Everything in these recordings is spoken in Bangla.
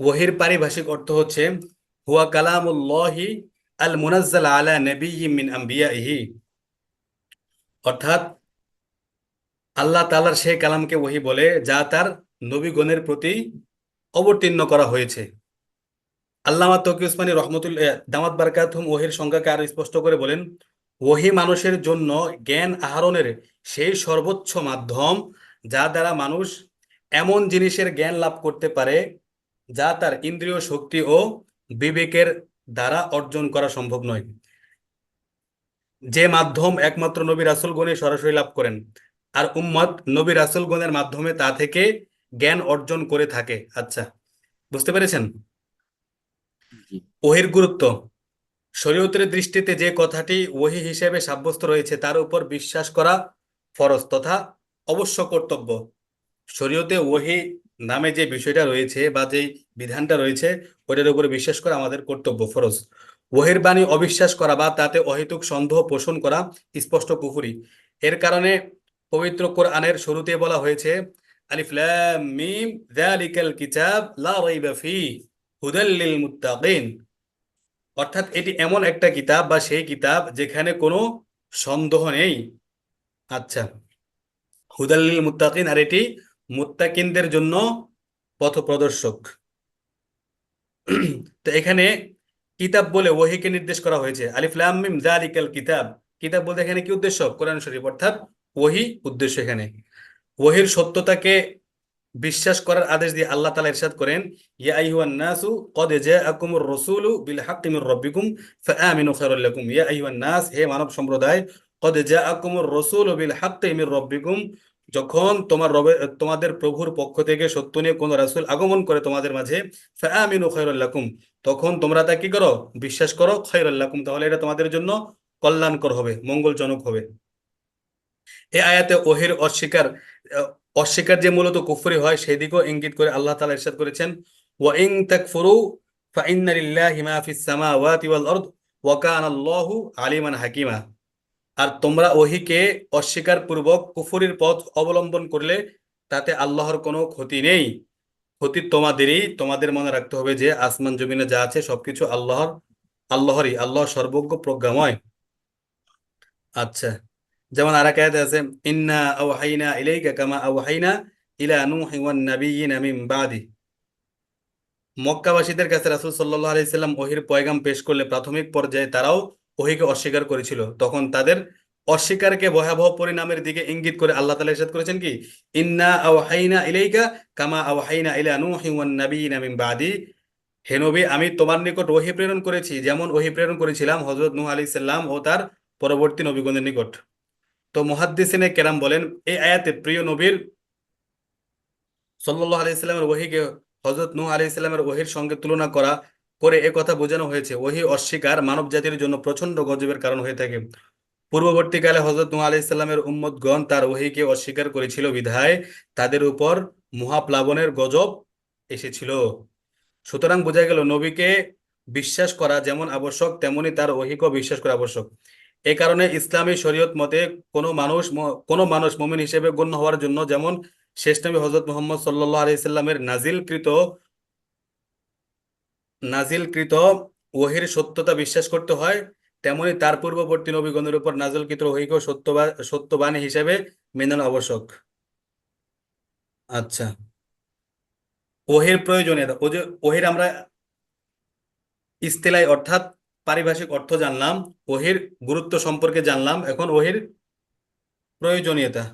ওহির পারিভাষিক অর্থ হচ্ছে হুয়া কালামুল্লাহি আল মুনাজ্জাল আলা নাবিয়্যিম মিন আম্বিয়াইহি, অর্থাৎ আল্লাহ তাআলার সেই কালামকে ওহী বলে যা তার নবীগণের প্রতি অবতীর্ণ করা হয়েছে। আল্লামা তকি উসমানী রহমতুল্লাহ দামাত বারকাতুহুম ওহির সংজ্ঞাকে আরো স্পষ্ট করে বলেন, ওহী মানুষের জন্য জ্ঞান আহরণের সেই সর্বোচ্চ মাধ্যম যা দ্বারা মানুষ এমন জিনিসের জ্ঞান লাভ করতে পারে যা তার ইন্দ্রিয় শক্তি ও বিবেকের দ্বারা অর্জন করা সম্ভব নয়, যে মাধ্যম একমাত্র নবী রাসূলগণই সরাসরি লাভ করেন, আর উম্মত নবী রাসূলগণের মাধ্যমে তা থেকে জ্ঞান অর্জন করে থাকে। আচ্ছা, বুঝতে পেরেছেন? জি। ওহির গুরুত্ব। শরীয়তের দৃষ্টিতে যে কথাটি ওহী হিসেবে সাব্যস্ত রয়েছে তার উপর বিশ্বাস করা ফরজ তথা অবশ্য কর্তব্য। শরীয়তে ওহী নামে যে বিষয়টা রয়েছে বা যে বিধানটা রয়েছে ওইটার উপরে বিশ্বাস করা আমাদের কর্তব্য, ফরজ। ওহির বাণী অবিশ্বাস করা বা তাতে অহেতুক সন্দেহ পোষণ করা স্পষ্ট কুফরি। এর কারণে পবিত্র কোরআনের শুরুতে বলা হয়েছে, আলিফ লাম মিম যালিকাল কিতাব লা রাইবা ফীহ হুদাল লিল মুত্তাকিন, অর্থাৎ এটি এমন একটা কিতাব বা সেই কিতাব যেখানে কোনো সন্দেহ নেই। আচ্ছা, হুদাল লিল মুত্তাকিন, আর এটি মুত্তাকিনদের জন্য পথপ্রদর্শক। তো এখানে কিতাব বলে ওহীকে নির্দেশ করা হয়েছে। আলিফ লাম মিম যালিকাল কিতাব, কিতাব বলতে এখানে কি উদ্দেশ্য? কোরআন শরীফ, অর্থাৎ ওহী উদ্দেশ্য এখানে। ওহীর সত্যতাকে বিশ্বাস করার আদেশ দিয়ে আল্লাহ তাআলা ইরশাদ করেন, ইয়া আইয়ুহান নাসু ক্বাদ জাআকুমুর রাসূলু বিল হাক্কি মির রাব্বিকুম ফাআমিনু খায়রাল লাকুম। ইয়া আইয়ুহান নাস, হে মানব সম্প্রদায়, ক্বাদ জাআকুমুর রাসূলু বিল হাক্কি মির রাব্বিকুম, যখন তোমাদের প্রভুর পক্ষ থেকে সত্য নিয়ে কোন রাসূল আগমন করে তোমাদের মাঝে, ফাআমিনু খায়রাল লাকুম, তখন তোমরা তা কি করো? বিশ্বাস করো, খায়রাল লাকুম, তাহলে এটা তোমাদের জন্য কল্যাণকর হবে, মঙ্গলজনক হবে। এই আয়াতে ওহির আহ, অস্বীকার যে মূলত কুফরি হয় সেদিকেও ইঙ্গিত করে আল্লাহ তাআলা ইরশাদ করেছেন, ওয়া ইন তাকফুরু ফাইন্না লিল্লাহি মা ফিস সামাওয়াতি ওয়াল আরদ ওয়া কানা আল্লাহু আলিমান হাকিমা। আর তোমরা ওহিকে অস্বীকার পূর্বক কুফরির পথ অবলম্বন করলে তাতে আল্লাহর কোনো ক্ষতি নেই। ক্ষতি তোমাদেরই। তোমাদের মনে রাখতে হবে যে আসমান জমিনে যা আছে সবকিছু আল্লাহরই। আল্লাহ সর্বজ্ঞ প্রজ্ঞাময়। আচ্ছা, যেমন আর এক আয়াতে আছে, ইন্না আওহাইনা ইলাইকা কামা আওহাইনা ইলা নূহি ওয়ান নাবিয়্যিনা মিন বাদি। মক্কাবাসীদের কাছে রাসূল সাল্লাল্লাহু আলাইহি সাল্লাম ওহীর পয়গাম পেশ করলে প্রাথমিক পর্যায়ে তারাও ওহীকে অস্বীকার করেছিল। তখন তাদের অস্বীকারকে ভয়াবহ পরিণামের দিকে ইঙ্গিত করে আল্লাহ তাআলা ইরশাদ করেছেন কি, ইন্না আওহাইনা ইলাইকা কামা আওহাইনা ইলা নূহি ওয়ান নাবিয়্যিনা মিন বাদি। হে নবী, আমি তোমার নিকট ওহী প্রেরণ করেছি যেমন ওহী প্রেরণ করেছিলাম হযরত নূহ আলাইহিস সালাম ও তার পরবর্তী নবীগণের নিকট। তো মুহাদ্দিসিনে কেরাম বলেন, এই আয়াতে প্রিয় নবীর সাল্লাল্লাহু আলাইহি সাল্লামের ওহীকে হযরত নূহ আলাইহিস সালামের ওহীর সঙ্গে তুলনা করা করে এ কথা বোঝানো হয়েছে, ওহী অস্বীকার মানব জাতির জন্য প্রচন্ড গজবের কারণ হয়ে থাকে। পূর্ববর্তীকালে হযরত নূহ আলাইহিস সালামের উম্মতগণ তার ওহীকে অস্বীকার করেছিল বিধায় তাদের উপর মহাপ্লাবনের গজব এসেছিল। সুতরাং বোঝা গেল নবীকে বিশ্বাস করা যেমন আবশ্যক তেমনি তার ওহীকেও বিশ্বাস করা আবশ্যক। এ কারণে ইসলামী শরীয়ত মতে কোনো মানুষ মুমিন হিসেবে গণ্য হওয়ার জন্য যেমন শেষ নবী হযরত মুহাম্মদ সাল্লাল্লাহু আলাইহি সাল্লামের নাজিলকৃত ওহীর সত্যতা বিশ্বাস করতে হয়, তেমনি তার পূর্ববর্তী নবীগণের উপর নাজিলকৃত ওহীকেও সত্যবাণী হিসেবে মেনে নেওয়া আবশ্যক। আচ্ছা, ওহীর প্রয়োজনীয়তা। ও যে ওহীর আমরা ইস্তিলাই অর্থাৎ পারিভাষিক অর্থ জানলাম, ওহীর গুরুত্ব সম্পর্কে জানলাম, এখন ওহীর প্রয়োজনীয়তা।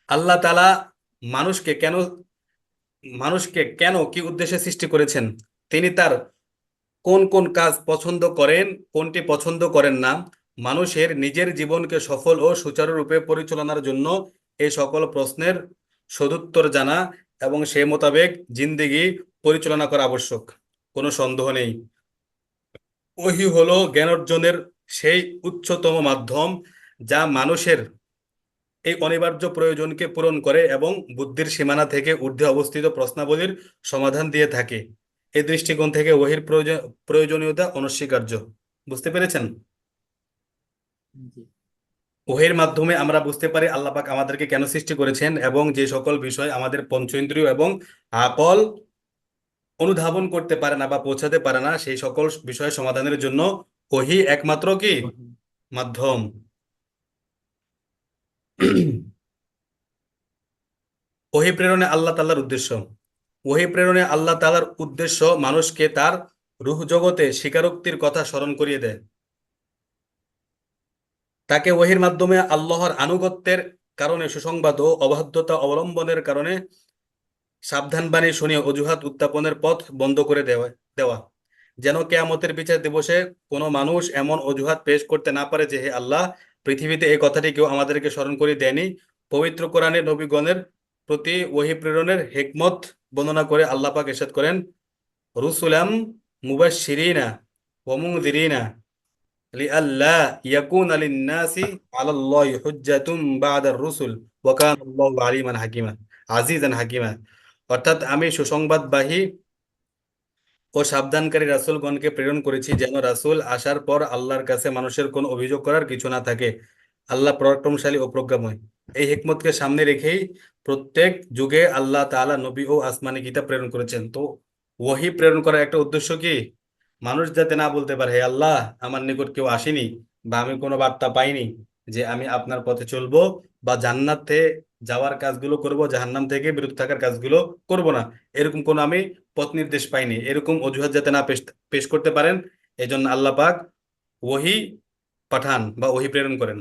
আল্লাহ তাআলা মানুষকে কেন মানুষকে কেন কি উদ্দেশ্যে সৃষ্টি করেছেন, তিনি তার কোন কোন কাজ পছন্দ করেন, কোনটি পছন্দ করেন না, মানুষের নিজের জীবনকে সফল ও সুচারুরূপে পরিচালনার জন্য এই সকল প্রশ্নের সদুত্তর জানা এবং সেই মোতাবেক জিন্দেগি পরিচালনা করা আবশ্যক, কোনো সন্দেহ নেই। ওহী হলো জ্ঞান অর্জনের সেই উচ্চতম মাধ্যম যা মানুষের এই অনিবার্য প্রয়োজনকে পূরণ করে এবং বুদ্ধির সীমানা থেকে ঊর্ধ্বে অবস্থিত প্রশ্নাবলীর সমাধান দিয়ে থাকে। এই দৃষ্টিকোণ থেকে ওহীর প্রয়োজনীয়তা অনস্বীকার্য। বুঝতে পেরেছেন? জি। ওহীর মাধ্যমে আমরা বুঝতে পারি আল্লাহ পাক আমাদেরকে কেন সৃষ্টি করেছেন এবং যে সকল বিষয় আমাদের পঞ্চেন্দ্রিয় এবং আকল অনুধাবন করতে পারে না বা পৌঁছাতে পারে না, সেই সকল বিষয় সমাধানের জন্য ওহী একমাত্র কি ওহী। মাধ্যম। ওহী প্রেরণে আল্লাহ তাআলার উদ্দেশ্য। ওহী প্রেরণে আল্লাহ তাআলার উদ্দেশ্য মানুষকে তার রূহ জগতে স্বীকারোক্তির কথা স্মরণ করিয়ে দেয়। তাকে ওহীর মাধ্যমে আল্লাহর আনুগত্যের কারণে সুসংবাদ ও অবাধ্যতা অবলম্বনের কারণে সাবধান বাণী শুনিয়ে অজুহাত উত্থাপনের পথ বন্ধ করে দেওয়া দেওয়া যেন কেয়ামতের বিচার দিবসে কোনো মানুষ এমন অজুহাত পেশ করতে না পারে যে হে আল্লাহ, পৃথিবীতে এই কথাটি কেউ আমাদেরকে স্মরণ করিয়ে দেয়নি। পবিত্র কোরআনে নবীগণের প্রতি ওহী প্রেরণের হিকমত বর্ণনা করে আল্লাহ পাক ইরশাদ করেন, রুসুলাম মুবাশশিরিনা ওয়া মুনযিরিনা লিআল্লা ইয়াকুনা লিন-নাসি আলাল্লাহি হুজ্জাতুম বা'দার রুসুল ওয়া কানা আল্লাহু আলিমান হাকিমা আজিজান হাকিমা। অর্থাৎ আমি সুসংবাদবাহী ও সাবধানকারী রাসূলগণকে প্রেরণ করেছি যেন রাসূল আসার পর আল্লাহর কাছে মানুষের কোনো অভিযোগ করার কিছু না থাকে। আল্লাহ পরাক্রমশালী ও প্রজ্ঞাময়। এই হিকমতকে সামনে রেখেই প্রত্যেক যুগে আল্লাহ তাআলা নবী ও আসমানী কিতাব প্রেরণ করেছেন। তো ওহী প্রেরণ করার একটা উদ্দেশ্য কি? মানুষ যাতে না বলতে পারে হে আল্লাহ, আমার নিকট কেউ আসেনি বা আমি কোনো বার্তা পাইনি যে আমি আপনার পথে চলবো বা জান্নাতে যাওয়ার কাজগুলো করব, জাহান্নাম থেকে বিরত থাকার কাজগুলো করব না, এরকম কোনো আমি পথ নির্দেশ পাইনি, এরকম অজুহাত যাতে না পেশ পেশ করতে পারেন, এই জন্য আল্লাহ পাক ওহী পাঠান বা ওহী প্রেরণ করেন।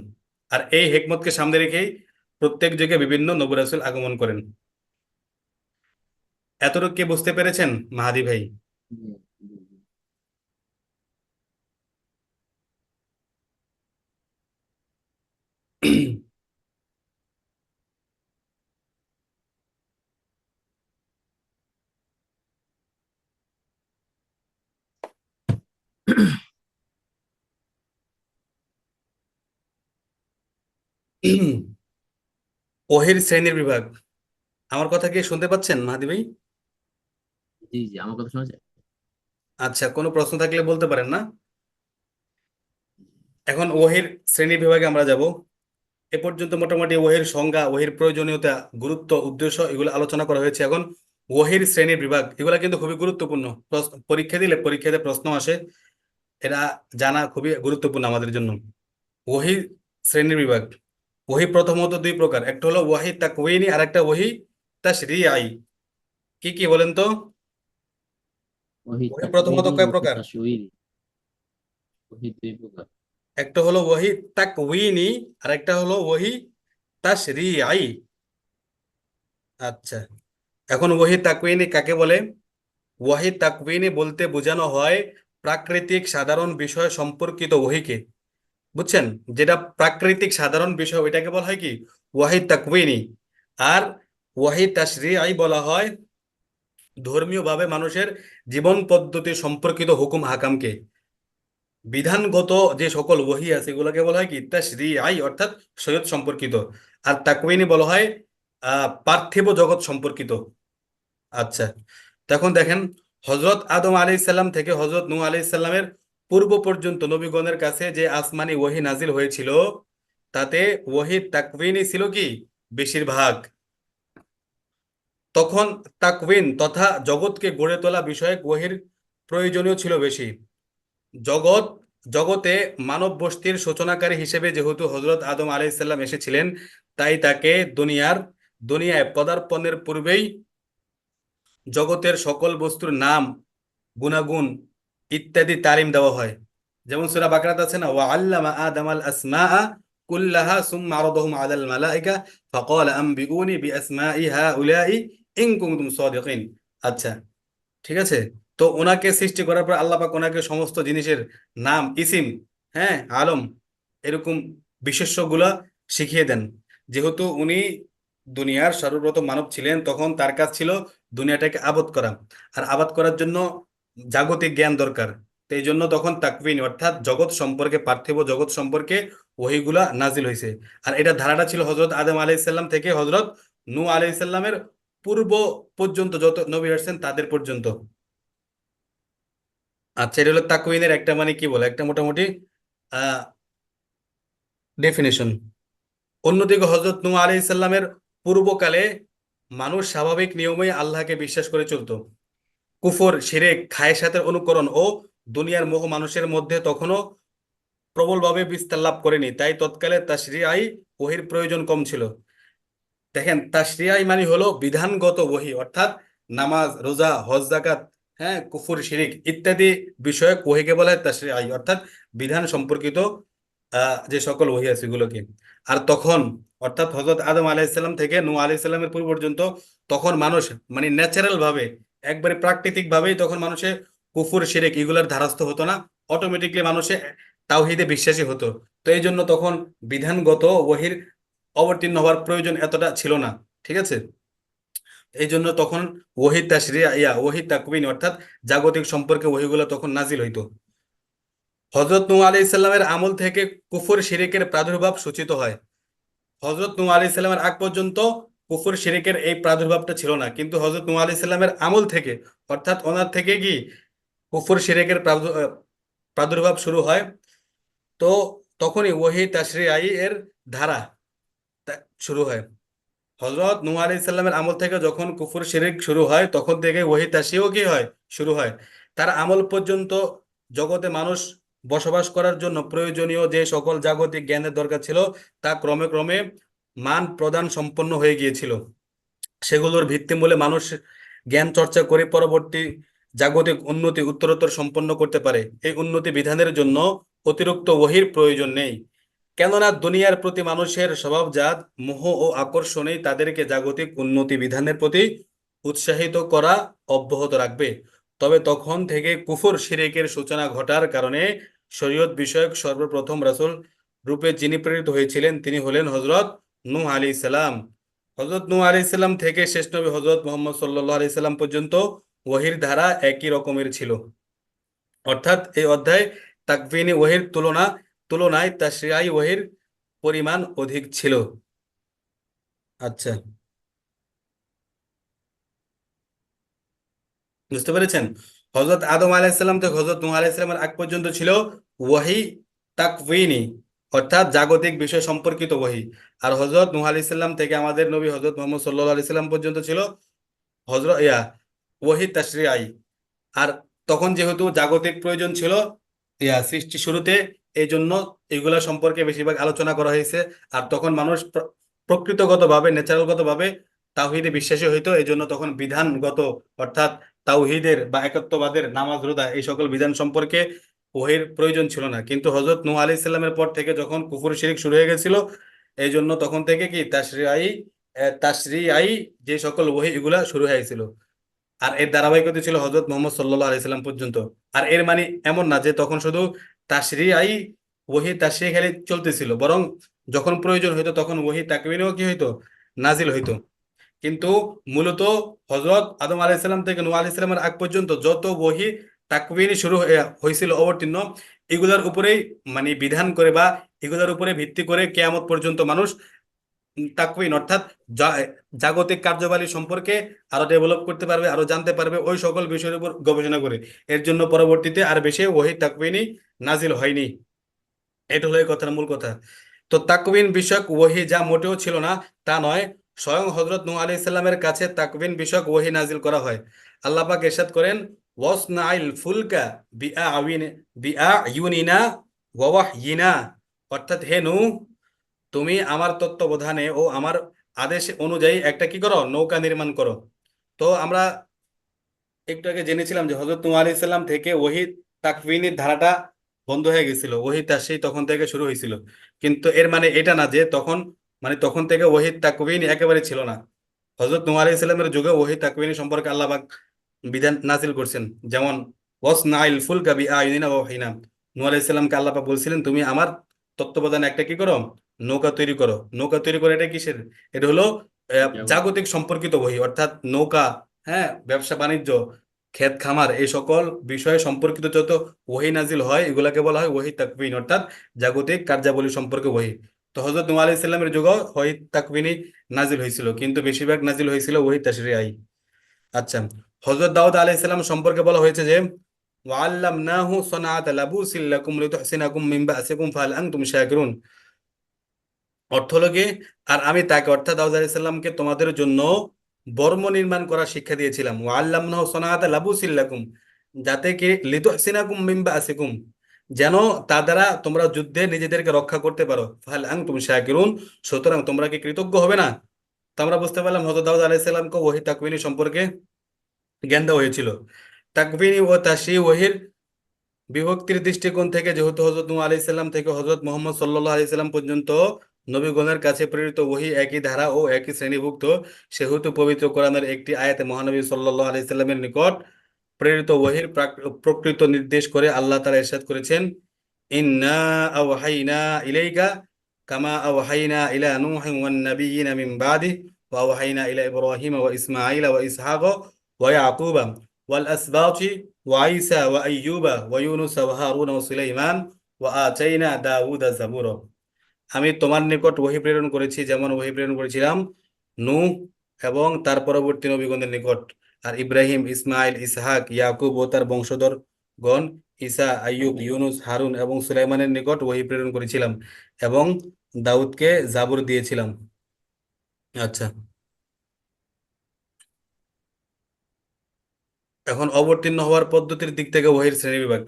আর এই হিকমতকে সামনে রেখেই প্রত্যেক যুগে বিভিন্ন নবী রাসূল আগমন করেন। এতটুকু কি বুঝতে পেরেছেন মাহাদি ভাই? জি, জি, জি। ওহির শ্রেণীর বিভাগ। আমার কথা কি শুনতে পাচ্ছেন মাহাদি ভাই? জি, জি, আমার কথা শোনা যায়? আচ্ছা, কোনো প্রশ্ন থাকলে বলতে পারেন না। এখন ওহির শ্রেণী বিভাগে আমরা যাব। এ পর্যন্ত মোটামুটি ওহির সংজ্ঞা, ওহির প্রয়োজনীয়তা, গুরুত্ব, উদ্দেশ্য এগুলো আলোচনা করা হয়েছে। এখন ওহির শ্রেণীর বিভাগ এগুলা কিন্তু খুবই গুরুত্বপূর্ণ। পরীক্ষা দিলে পরীক্ষাতে প্রশ্ন আসে, এটা জানা খুবই গুরুত্বপূর্ণ আমাদের জন্য। ওহি শ্রেণীর বিভাগ। ওহি প্রথমত দুই প্রকার, একটা হলো ওয়াহি তাকওয়িনি আর একটা ওহি তাশরিঈ। কি কি বলেন তো? ওহী ওহি প্রথমত তাকবীরি, কয় ওহী প্রকার? তাশঈরি, ওহী দুই প্রকার। একটা হলো ওহি তাকওয়িনি আর একটা হলো ওহি তাশরিঈ। আচ্ছা, এখন ওহি তাকওয়িনি কাকে বলে? ওয়াহি তাকওয়িনি বলতে বোঝানো হয় প্রাকৃতিক সাধারণ বিষয় সম্পর্কিত ওহিকে। বুঝছেন? যেটা প্রাকৃতিক সাধারণ বিষয় ওইটাকে বলা হয় কি ওয়াহি তাকওয়িনি। আর ওয়াহি তাশরিঈ বলা হয় ধর্মীয় ভাবে মানুষের জীবন পদ্ধতি সম্পর্কিত হুকুম হাকামকে। বিধানগত যে সকল ওহী আছে এগুলোকে বলা হয় কি তাশরিঈ, অর্থাৎ শরীয়ত সম্পর্কিত। আর তাকওয়িনি বলা হয় পার্থিব জগৎ সম্পর্কিত। আচ্ছা, তখন দেখেন, হজরত আদম আলাইহিস সালাম থেকে হজরত নূহ আলাইহিস সালামের পূর্ব পর্যন্ত নবীগণের কাছে যে আসমানি ওহী নাজিল হয়েছিল তাতে ওহী তাকওয়িনি ছিল কি বেশিরভাগ। তখন তাকওয়িন তথা জগৎকে গড়ে তোলা বিষয়ক ওহীর প্রয়োজনীয় ছিল বেশি। জগৎ জগতে মানব বস্তির সূচনাকারী হিসেবে যেহেতু হজরত আদম আলাইহিস সালাম এসেছিলেন, তাই তাকে দুনিয়ায় পদার্পণের পূর্বেই জগতের সকল বস্তুর নাম, গুণাগুণ ইত্যাদি তালিম দেওয়া হয়। যেমন সূরা বাকারাত আছে না, ওয়া আল্লামা আদামাল আসমাআ কুল্লাহা সুম্মা আরাদাহুম আলাল মালাইকা ফাকালা আনবিউনি বিআসমাই হাউলাই ইন কুনতুম সাদিকিন। আচ্ছা, ঠিক আছে। তো ওনাকে সৃষ্টি করার পর আল্লাহ পাক ওনাকে সমস্ত জিনিসের নাম, ইসিম, হ্যাঁ, আলম, এরকম বিশেষ্যগুলা শিখিয়ে দেন। যেহেতু উনি দুনিয়ার সর্বপ্রথম মানব ছিলেন, তখন তার কাজ ছিল দুনিয়াটাকে আবাদ করা। আর আবাদ করার জন্য জাগতিক জ্ঞান দরকার। তো এই জন্য তখন তাকওয়িন অর্থাৎ জগৎ সম্পর্কে, পার্থিব জগৎ সম্পর্কে ওহীগুলা নাজিল হয়েছে। আর এটা ধারাটা ছিল হজরত আদম আলাইহিস সালাম থেকে হজরত নূহ আলাইহিস সালামের পূর্ব পর্যন্ত যত নবী আসছেন তাদের পর্যন্ত। আচ্ছা, এটা হলো তাকওয়িনের একটা মানে কি বলে একটা মোটামুটি আহ ডেফিনেশন। অন্যদিকে হজরত নূহ আলাইহিস সালামের পূর্বকালে মানুষ স্বাভাবিক নিয়মেই আল্লাহকে বিশ্বাস করে চলতো। কুফর শিরক খায়েশাতের অনুকরণ ও দুনিয়ার মোহ মানুষের মধ্যে তখনও প্রবলভাবে বিস্তার লাভ করেনি, তাই তৎকালে তাশরিআই ওহীর প্রয়োজন কম ছিল। দেখেন, তাশরিয়াই মানে হলো বিধানগত ওহী, অর্থাৎ নামাজ, রোজা, হজ, যাকাত, হ্যাঁ, কুফর শিরিক ইত্যাদি বিষয়ক ওহীকে বলা হয় তাশরিয়াই, অর্থাৎ বিধান সম্পর্কিত যে সকল ওহী আছে এগুলোকে। আর তখন, অর্থাৎ হযরত আদম আলাইহিস সালাম থেকে নূহ আলাইহিস সালামের পূর্ব পর্যন্ত তখন মানুষ মানে ন্যাচারাল ভাবে, একবারে প্রাকৃতিক ভাবেই তখন মানুষে কুফর শিরিক এগুলার ধারস্থ হতো না, অটোমেটিকলি মানুষে তাওহীদে বিশ্বাসী হতো। তো এই জন্য তখন বিধানগত ওহীর অবতীর্ণ হওয়ার প্রয়োজন এতটা ছিল না। ঠিক আছে, এই জন্য তখন ওহী তাশরিয়া ওহী তাকওয়িন অর্থাৎ জাগতিক সম্পর্কে ওহীগুলো তখন নাজিল হইতো। হযরত নূহ আলাইহিস সালামের আমল থেকে কুফর শিরিকের প্রাদুর্ভাব সূচিত হয়। হযরত নূহ আলাইহিস সালামের আগ পর্যন্ত কুফর শিরিকের এই প্রাদুর্ভাবটা ছিল না, কিন্তু হযরত নূহ আলাইহিস সালামের আমল থেকে, অর্থাৎ ওনার থেকে কি কুফর শিরিকের প্রাদুর্ভাব শুরু হয়। তো তখনই ওহী তাশরিয়াই এর ধারা শুরু হয়। হযরত নূহ আলাইহিস সালামের আমল থেকে যখন কুফর শিরিক শুরু হয় তখন থেকে ওহী তাশরিও কি হয়, শুরু হয়। তার আমল পর্যন্ত জগতে মানুষ বসবাস করার জন্য প্রয়োজনীয় যে সকল জাগতিক জ্ঞানের দরকার ছিল তা ক্রমে ক্রমে মান প্রদান সম্পন্ন হয়ে গিয়েছিল। সেগুলোর ভিত্তিমূলে মানুষ জ্ঞান চর্চা করে পরবর্তী জাগতিক উন্নতি উত্তরোত্তর সম্পন্ন করতে পারে। এই উন্নতি বিধানের জন্য অতিরিক্ত ওহীর প্রয়োজন নেই, কেননা দুনিয়ার প্রতি মানুষের স্বভাবজাত মোহ ও আকর্ষণেই তাদেরকে জাগতিক উন্নতি বিধানের প্রতি উৎসাহিত করা অব্যাহত রাখবে। তবে তখন থেকে কুফর শিরকের সূচনা ঘটার কারণে শরীয়ত বিষয়ক সর্বপ্রথম রাসূল রূপে যিনি প্রেরিত হয়েছিলেন তিনি হলেন হযরত নূহ আলাইহিস সালাম। হযরত নূহ আলাইহিস সালাম থেকে শেষ নবী হযরত মুহাম্মদ সাল্লাল্লাহু আলাইহি সাল্লাম পর্যন্ত ওহীর ধারা একই রকমের ছিল, অর্থাৎ এই অধ্যায় তাকভীনী ওহীর তুলনায় তাশরিয়াই ওহীর পরিমাণ অধিক ছিল। আচ্ছা, বুঝতে পেরেছেন? হযরত আদম আলাইহিস সালাম থেকে হযরত নূহ আলাইহিস সালামের আগ পর্যন্ত ছিল ওহী তাকভীনী, অর্থাৎ জাগতিক বিষয় সম্পর্কিত ওহী। আর হযরত নূহ আলাইহিস সালাম থেকে আমাদের নবী হযরত মুহাম্মদ সাল্লাল্লাহু আলাইহি সাল্লাম পর্যন্ত ছিল হযরত ওহী তাশরিয়াই। আর তখন যেহেতু জাগতিক প্রয়োজন ছিল সৃষ্টি শুরুতে, এই জন্য এগুলা সম্পর্কে বেশিরভাগ আলোচনা করা হয়েছে। আর তখন মানুষ প্রকৃতগতভাবে ন্যাচারালগতভাবে তাওহীদে বিশ্বাসী হইতো, এই জন্য তখন বিধানগত অর্থাৎ তাওহীদের বা একত্ববাদের নামাজ রোজা এই সকল বিধান সম্পর্কে ওহীর প্রয়োজন ছিল না। কিন্তু হযরত নূহ আলাইহিস সালামের পর থেকে যখন কুফর শিরক শুরু হয়ে গেছিল, এই জন্য তখন থেকে কি তাশরিয়াই যে সকল ওহী এগুলা শুরু হয়েছিল। আর এর ধারাবাহিকতা ছিল হযরত মুহাম্মদ সাল্লাল্লাহু আলাইহি সাল্লাম পর্যন্ত। আর এর মানে এমন না যে তখন শুধু তাশরিয়াই ওহী তাশরিহ খালি চলতেছিল, বরং যখন প্রয়োজন হইতো তখন ওহী তাকওয়িনও কি হইতো, নাজিল হইতো। কিন্তু মূলত হযরত আদম আলাইহিস সালাম থেকে নূহ আলাইহিস সালামের আগ পর্যন্ত যত ওহী তাকওয়িনী শুরু হয়েছিল অবতীর্ণ, এগুলার উপরেই মানে বিধান করে বা এগুলার উপরে ভিত্তি করে কিয়ামত পর্যন্ত মানুষ তাকওয়িন অর্থাৎ জা- জাগতিক কার্যাবলী সম্পর্কে আরো ডেভেলপ করতে পারবে, আরো জানতে পারবে ওই সকল বিষয়ের উপর গবেষণা করে। এর জন্য পরবর্তীতে আর বেশি ওহী তাকওয়িনী নাজিল হয়নি। এটা হলো এই কথার মূল কথা। তো তাকওয়িন বিষয়ক ওহী যা মোটেও ছিল না তা নয়, স্বয়ং হযরত নূহ আলাইহিস সালামের কাছে তাকওয়িন বিষয়ক ওহী নাজিল করা হয়। আল্লাহ পাক ইরশাদ করেন, ওয়াসনাইল ফুলকা বিআইউনিনা ওয়া ওয়াহয়িনা, অর্থাৎ হে নূহ, তুমি আমার তত্ত্বাবধানে ও আমার আদেশ অনুযায়ী একটা কি করো, নৌকা নির্মাণ করো। তো আমরা একটু আগে জেনেছিলাম যে হযরত নূহ আলাইহিস সালাম থেকে ওহী তাকওয়িনের ধারাটা বন্ধ হয়ে গেছিল, ওহী তাশরীহ তখন থেকে শুরু হয়েছিল। কিন্তু এর মানে এটা না যে তখন মানে তখন থেকে ওহী তাকওয়িন একেবারে ছিল না। হযরত নূহ আলাইহিস সালামের যুগে ওহী তাকওয়িন সম্পর্কে আল্লাহ পাক বিধান নাজিল করছেন। যেমন ওয়াসনাইল ফুলকা বিআইউনিনা ওয়া ওয়াহয়িনা, নূহ আলাইহিস সালামকে আল্লাহ পাক বলছিলেন তুমি আমার তত্ত্বাবধানে একটা কি করো, নৌকা তৈরি করো। নৌকা তৈরি করে এটা কিসের, এটা হলো জাগতিক। জাগতিক সম্পর্কিত বই, অর্থাৎ নৌকা, হ্যাঁ, ব্যবসা বাণিজ্য, ক্ষেত খামার এই সকল বিষয়ে সম্পর্কিত যত ওহী নাজিল হয় এগুলাকে বলা হয় ওহী তাকওয়িন, অর্থাৎ জাগতিক কার্যাবলী সম্পর্কে ওহী। তো হযরত নূহ আলাইহিস সালামের যুগেও ওহী তাকওয়িনী নাজিল হয়েছিল, কিন্তু বেশিরভাগ নাজিল হয়েছিল ওহী তাশরীআই। আচ্ছা, হযরত দাউদ আলাইহিস সালাম সম্পর্কে বলা হয়েছে যে ওয়াল্লামনাহু সানাআতা লাবুসিল লাকুম লিতুহসিনাকুম মিন বাসিকুম ফাহাল আনতুম শাকিরুন। অর্থ হলো কি, আর আমি তাকে অর্থাৎ দাউদ আলাইহিস সালামকে তোমাদের জন্য বর্ম নির্মাণ করার শিক্ষা দিয়েছিলাম। ওয়া আল্লামনাহু সানাআতা লাবুসিল লাকুম, যাতে কি লিতুহসিনাকুম মিন বাসিকুম, যেন তা দ্বারা তোমরা যুদ্ধে নিজেদেরকে রক্ষা করতে পারো। ফাহাল আনতুম শাকিরুন, সুতরাং তোমরা কি কৃতজ্ঞ হবে না? তো আমরা বুঝতে পারলাম হযরত দাউদ আলাইহিস সালামকে ওহী তাকওয়িনী সম্পর্কে জ্ঞান দেওয়া হয়েছিল। তাকওয়িনী ও তাশরীহ ওহীর বিভক্তির দৃষ্টিকোণ থেকে, যেহেতু হযরত নূহ আলাইহিস সালাম থেকে হযরত মুহাম্মদ সাল্লাল্লাহু আলাইহি সাল্লাম পর্যন্ত নবীগণের কাছে প্রেরিত ওহী একই ধারা ও একই শ্রেণীভুক্ত, সেহেতু পবিত্র কোরআনের একটি আয়াতে মহানবী সাল্লাল্লাহু আলাইহি সাল্লামের নিকট প্রেরিত ওহীর প্রকৃত নির্দেশ করে আল্লাহ তাআলা ইরশাদ করেছেন, ইন্না আওহাইনা ইলাইকা কামা আওহাইনা ইলা নূহিন ওয়ান নাবিয়্যিনা মিন বাদিহি ওয়া আওহাইনা ইলা ইব্রাহিম ওয়া ইসমাঈল ওয়া ইসহাক ওয়া ইয়াকুবা ওয়াল আসবাতি ওয়া ঈসা ওয়া আইয়ুবা ওয়া ইউনুস ওয়া হারুন ওয়া সুলাইমান ওয়া আতাইনা দাউদা জাবুরা। আমি তোমার নিকট ওহী প্রেরণ করেছি যেমন ওহী প্রেরণ করেছিলাম নূহ এবং তার পরবর্তী নবীগণের নিকট, আর ইব্রাহিম, ইসমাইল, ইসহাক, ইয়াকুব ও তার বংশধর গণ, ঈসা, আইয়ুব, ইউনুস, হারুন এবং সুলাইমানের নিকট ওহী প্রেরণ করেছিলাম, এবং দাউদকে জাবুর দিয়েছিলাম। আচ্ছা, এখন অবতীর্ণ হওয়ার পদ্ধতির দিক থেকে ওহীর শ্রেণীবিভাগ।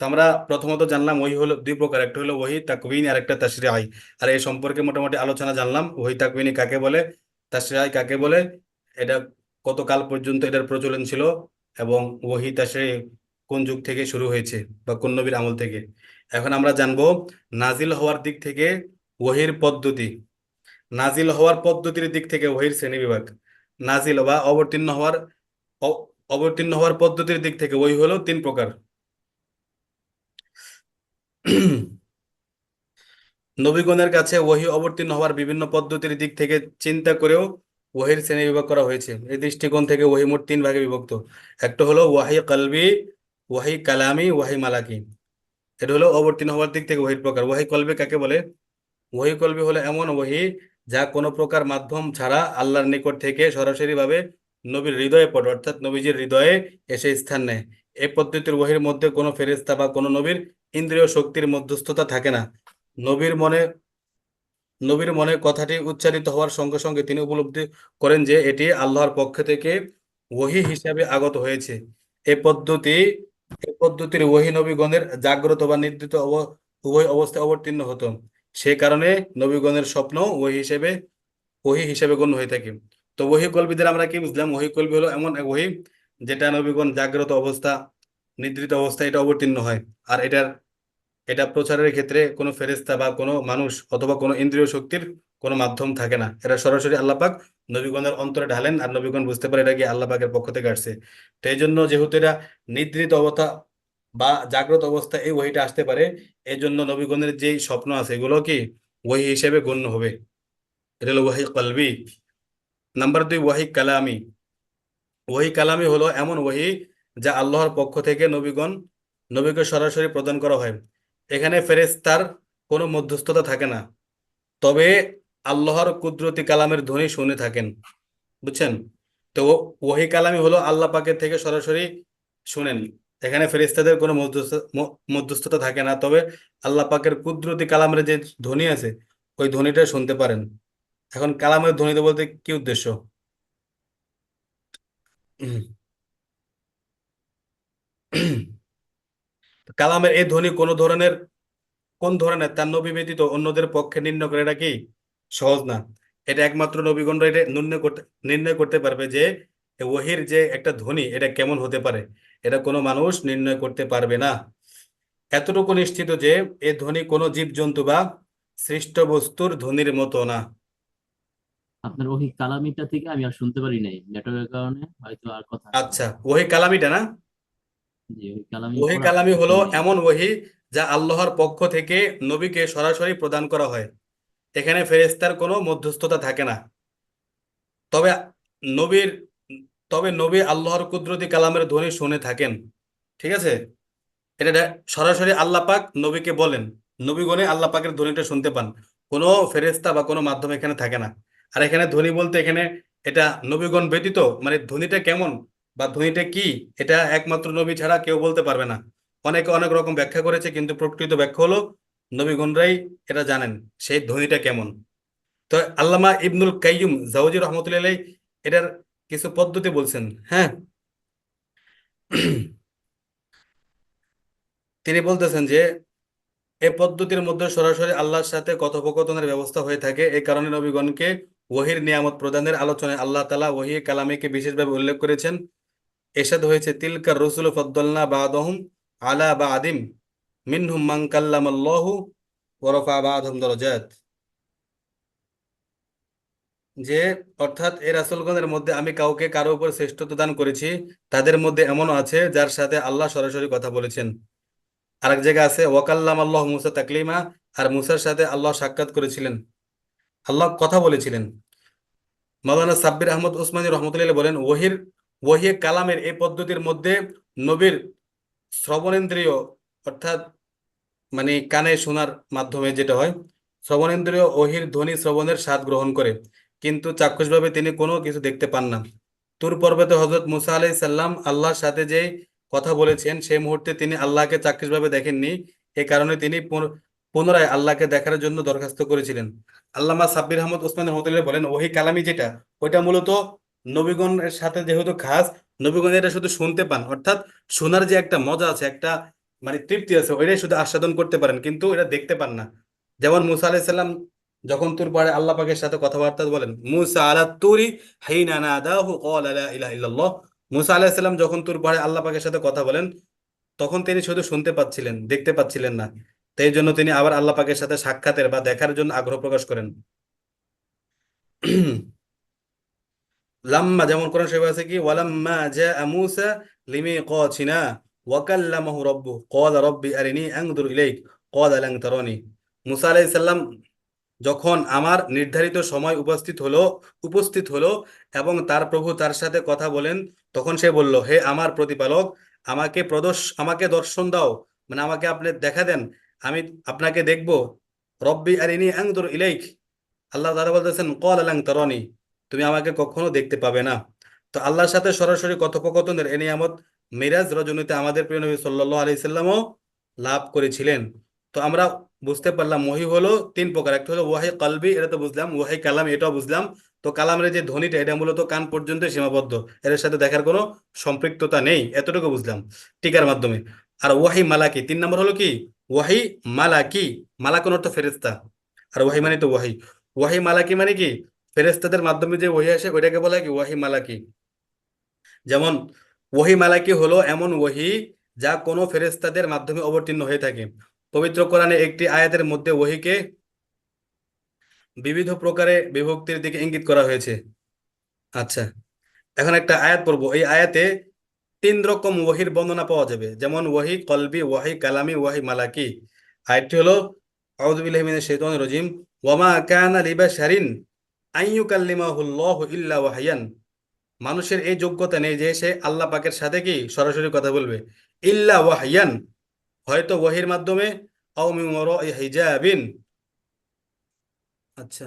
তো আমরা প্রথমত জানলাম ওহী হলো দুই প্রকার, একটা হলো ওহী তাকওয়িনী আর একটা তাশরীঈ। আর এই সম্পর্কে মোটামুটি আলোচনা জানলাম, ওহী তাকওয়িনী কাকে বলে, তাশরীঈ কাকে বলে, এটা কত কাল পর্যন্ত এটার প্রচলন ছিল, এবং ওহী তাশরীঈ কোন যুগ থেকে শুরু হয়েছে বা কোন নবীর আমল থেকে। এখন আমরা জানবো নাজিল হওয়ার দিক থেকে ওহীর পদ্ধতি। নাজিল হওয়ার পদ্ধতির দিক থেকে ওহীর শ্রেণীবিভাগ। নাজিল বা অবতীর্ণ হওয়ার পদ্ধতির দিক থেকে ওহী হলো তিন প্রকার। নবীগণের কাছে ওহী অবতীর্ণ হওয়ার বিভিন্ন পদ্ধতির দিক থেকে চিন্তা করেও ওহীর শ্রেণীবিভাগ করা হয়েছে। এই দৃষ্টিকোণ থেকে ওহী মোট তিন ভাগে বিভক্ত। একটা হলো ওয়াহী কলবি, ওয়াহী কালামি, ওয়াহী মালাকি। এটা হলো অবতীর্ণ হওয়ার দিক থেকে ওহীর প্রকার। ওয়াহী কলবি কাকে বলে? ওহী কলবি হলো এমন ওহী যা কোনো প্রকার মাধ্যম ছাড়া আল্লাহর নিকট থেকে সরাসরি ভাবে নবীর হৃদয়ে পড়ে, অর্থাৎ নবীজির হৃদয়ে এসে স্থান নেয়। এই পদ্ধতির ওহীর মধ্যে কোনো ফেরেশতা বা কোনো নবীর ইন্দ্রিয় শক্তির মধ্যস্থতা থাকে না। নবীর মনে নবীর মনে কথাটি উচ্চারিত হওয়ার সঙ্গে সঙ্গে তিনি উপলব্ধি করেন যে এটি আল্লাহর পক্ষ থেকে ওহী হিসাবে আগত হয়েছে। এই পদ্ধতি এই পদ্ধতির ওহী নবীগণের জাগ্রত বা নিদ্রিত উভয় অবস্থায় অবতীর্ণ হতো। সে কারণে নবীগণের স্বপ্ন ওহী হিসেবে গণ্য হয়ে থাকে। তো ওহী কল্পীদের আমরা কি বুঝলাম? ওহী কল্পী হলো এমন এক ওহী যেটা নবীগণ জাগ্রত অবস্থা, নিদ্রিত অবস্থা এটা অবতীর্ণ হয়। আর এটা প্রচারের ক্ষেত্রে কোনো ফেরেশতা বা কোনো মানুষ অথবা কোনো ইন্দ্রিয় শক্তির কোনো মাধ্যম থাকে না। এটা সরাসরি আল্লাহ পাক নবীগণের অন্তরে ঢালেন, আর নবীগণ বুঝতে পারে এটা কি আল্লাহ পাকের পক্ষ থেকে আসছে। তো এই জন্য যেহেতু এটা নিদ্রিত অবস্থা বা জাগ্রত অবস্থা এই ওহীটা আসতে পারে, এই জন্য নবীগণের যেই স্বপ্ন আছে এগুলো কি ওহী হিসেবে গণ্য হবে। এটা হলো ওয়াহী কলবি। নাম্বার দুই, ওয়াহী কালামি। ওহী কালামি হলো এমন ওহী যা আল্লাহর পক্ষ থেকে নবীকে সরাসরি প্রদান করা হয়। এখানে ফেরেশতার কোনো মধ্যস্থতা থাকে না, তবে আল্লাহর কুদরতি কালামের ধ্বনি শুনে থাকেন। বুঝছেন? তো ওহী কালামি হলো আল্লাহ পাকের থেকে সরাসরি শুনেন। এখানে ফেরেশতাদের কোনো মধ্যস্থতা থাকে না, তবে আল্লাহ পাকের কুদরতি কালামের যে ধ্বনি আছে ওই ধ্বনিটা শুনতে পারেন। এখন কালামের ধ্বনিতে বলতে কি উদ্দেশ্য? কালামের এই ধ্বনি কোন ধরনের তার নবী ব্যতীত অন্যদের পক্ষে নির্ণয় করে, এটা কি সহজ না। এটা একমাত্র নবীগণরা এটা নির্ণয় করতে পারবে যে ওহির যে একটা ধ্বনি এটা কেমন হতে পারে। এটা কোনো মানুষ নির্ণয় করতে পারবে না। এতটুকু নিশ্চিত যে এ ধ্বনি কোনো জীবজন্তু বা সৃষ্ট বস্তুর ধ্বনির মতো না। আপনার ওই কালামিটা থেকে আমি আর শুনতে পারি নাই, নেটওয়ার্কের কারণে হয়তো আর কথা আসছে না। আচ্ছা, ওহি কালামিটা না? যে ওই কালামি ওহি পড়া কালামি এটা হলো শুনি নাই। এমন ওহি যা আল্লাহর পক্ষ থেকে নবীকে সরাসরি প্রদান করা হয়। এখানে ফেরেশতার কোনো মধ্যস্থতা থাকে না। তবে নবীর তবে নবী আল্লাহর কুদরতি কালামের ধ্বনি শুনে থাকেন। ঠিক আছে? এটা সরাসরি আল্লাহ পাক নবীকে বলেন, নবীগণে আল্লাহ পাকের ধ্বনিটা শুনতে পান। কোনো ফেরেশতা বা কোনো মাধ্যম এখানে থাকে না। আর এখানে ধ্বনি বলতে এখানে এটা নবীগণ ব্যতীত, মানে ধ্বনিটা কেমন বা ধ্বনিটা কি, এটা একমাত্র নবী ছাড়া কেউ বলতে পারবে না। অনেকে অনেক রকম ব্যাখ্যা করেছে, কিন্তু প্রকৃত ব্যাখ্যা হলো নবীগণরাই এটা জানেন সেই ধ্বনিটা কেমন। তো আল্লামা ইবনুল কাইয়ুম জাওজি রহমতুল্লাহ আলাইহি এটার কিছু পদ্ধতি বলছেন। হ্যাঁ। তিনি বলতেছেন যে এই পদ্ধতির মধ্যে সরাসরি আল্লাহর সাথে কথোপকথনের ব্যবস্থা হয়ে থাকে। এই কারণে নবীগণকে ওহির নিয়ামত প্রদানের আলোচনায় আল্লাহ তাআলা ওহী কালামীকে বিশেষভাবে উল্লেখ করেছেন। এরশাদ হয়েছে, তিলকার রসুল ফাদ্দালনা বা'দাহুম আলা বা'দিম মিনহুম মান কাল্লামাল্লাহু ওয়া রাফা বা'দাহুম দারাজাত। যে অর্থাৎ এই রাসূলগণের মধ্যে আমি কাউকে কারো উপর শ্রেষ্ঠত্ব দান করেছি, তাদের মধ্যে এমনও আছে যার সাথে আল্লাহ সরাসরি কথা বলেছেন। আরেক জায়গায় আছে ওয়াকাল্লাম আল্লাহ মুসা তাকলিমা, আর মুসার সাথে আল্লাহ সাক্ষাৎ করেছিলেন, আল্লাহ কথা বলেছিলেন। মাওলানা সাব্বির আহমদ উসমানী রহমতুল্লাহ বলেন, ওহিয়ে কালামের এই পদ্ধতির মধ্যে নবীর শ্রবণেন্দ্রিয়, অর্থাৎ মানে কানে শোনার মাধ্যমে যেটা হয়, শ্রবণেন্দ্রিয় ওহির ধ্বনি শ্রবণের স্বাদ গ্রহণ করে, কিন্তু চাক্ষুষভাবে তিনি কোনো কিছু দেখতে পান না। তুর পর্বতে হযরত মুসা আলাইহিস সালাম আল্লাহর সাথে যে কথা বলেছেন সেই মুহূর্তে তিনি আল্লাহকে চাক্ষুষভাবে দেখেননি। এই কারণে তিনি পুনরায় আল্লাহকে দেখার জন্য দরখাস্ত করেছিলেন। আল্লামা সাব্বির আহমদ ওসমানী রহমতুল্লাহ বলেন, ওহী কালামি যেটা, ওইটা মূলত নবীগণের সাথে যেহেতু খাস, নবীগণ এটা শুধু শুনতে পান, অর্থাৎ শোনার যে একটা মজা আছে, একটা মানে তৃপ্তি আছে, ওইটাই শুধু আস্বাদন করতে পারেন, কিন্তু এটা দেখতে পান না। যেমন মুসা আলাইহিস সালাম যখন তুর পাহাড়ে আল্লাহ পাকের সাথে কথাবার্তা বলেন, মুসা আলা তুরি হাইনা নাদাহু ক্বালা লা ইলাহা ইল্লাল্লাহ। মুসা আলাইহিস সালাম যখন তুর পাহাড়ে আল্লাহ পাকের সাথে কথা বলেন, তখন তিনি শুধু শুনতে পাচ্ছিলেন, দেখতে পাচ্ছিলেন না। তাই জন্য তিনি আবার আল্লাহ পাকের সাথে সাক্ষাতের বা দেখার জন্য আগ্রহ প্রকাশ করেন। লাম্মা, যেমন কোরআন শরীফে আছে কি, ওয়ালাম্মা জাআ মূসা লিমিকাতিনা ওয়া কাল্লামাহু রাব্বুহু ক্বালা রাব্বি আরিনি আনজুর ইলাইক ক্বালা লান তারানি। মুসা আলাইহিস সালাম যখন আমার নির্ধারিত সময় উপস্থিত হলো এবং তার প্রভু তার সাথে কথা বলেন, তখন সে বলল, হে আমার প্রতিপালক, আমাকে দর্শন দাও, মানে আমাকে আপনি দেখা দেন, আমি আপনাকে দেখব। রব্বি আরিনি আনজুর ইলাইক, আল্লাহ তাআলা বলতেছেন ক্বালা লান তারানি, তুমি আমাকে কখনো দেখতে পাবে না। তো আল্লাহর সাথে সরাসরি কথোপকথনের এই নিয়ামত মিরাজ রজনীতে আমাদের প্রিয় নবী সাল্লাল্লাহু আলাইহি সাল্লামও লাভ করেছিলেন। তো আমরা বুঝতে পারলাম ওহী হলো তিন প্রকার। একটা হলো ওয়াহি কলবি, এটা তো বুঝলাম। ওয়াহি কালাম, এটাও বুঝলাম। তো কালামের যে ধ্বনিটা, এটা মূলত কান পর্যন্ত সীমাবদ্ধ, এর সাথে দেখার কোনো সম্পৃক্ততা নেই, এতটুকু বুঝলাম টিকার মাধ্যমে। আর ওয়াহি মালাকি, তিন নম্বর হলো কি, ওয়াহি মালাকি। মালাকুন অর্থ ফেরেশতা, আর ওয়াহি মানে তো ওয়াহি। ওয়াহি মালাকি মানে কি, ফেরেশতাদের মাধ্যমে যে ওয়াহি আসে ওইটাকে বলা হয় কি ওয়াহি মালাকি। যেমন ওয়াহি মালাকি হলো এমন ওয়াহি যা কোনো ফেরেশতাদের মাধ্যমে অবতীর্ণ হয়ে থাকে। পবিত্র কোরআনে একটি আয়াতের মধ্যে ওহীকে বিবিধ প্রকারে বিভক্তির দিকে ইঙ্গিত করা হয়েছে। আচ্ছা, এখন একটা আয়াত পড়বো। এই আয়াতে তিন রকম ওহীর বর্ণনা পাওয়া যাবে, যেমন ওয়াহি কলবি, ওয়াহি কালামি, ওয়াহি মালাকি। আয়াতটি হলো, আউযু বিল্লাহি মিনাশ শাইতানির রাজিম, ওয়ামা কানা লিবাশারিন আইয়ুকাল্লিমাহুল্লাহু ইল্লা ওয়াহয়ান। মানুষের এই যোগ্যতা নেই যে সে আল্লাহ পাকের সাথে কি সরাসরি কথা বলবে, ইল্লা ওয়াহয়ান, হয়তো ওয়াহির মাধ্যমে, আও মিন ওয়ারাই হিজাবিন। আচ্ছা,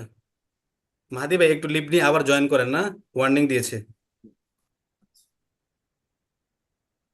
মাহাদি ভাই একটু লিভ নিয়ে আবার জয়েন করেন না, ওয়ার্নিং দিয়েছে।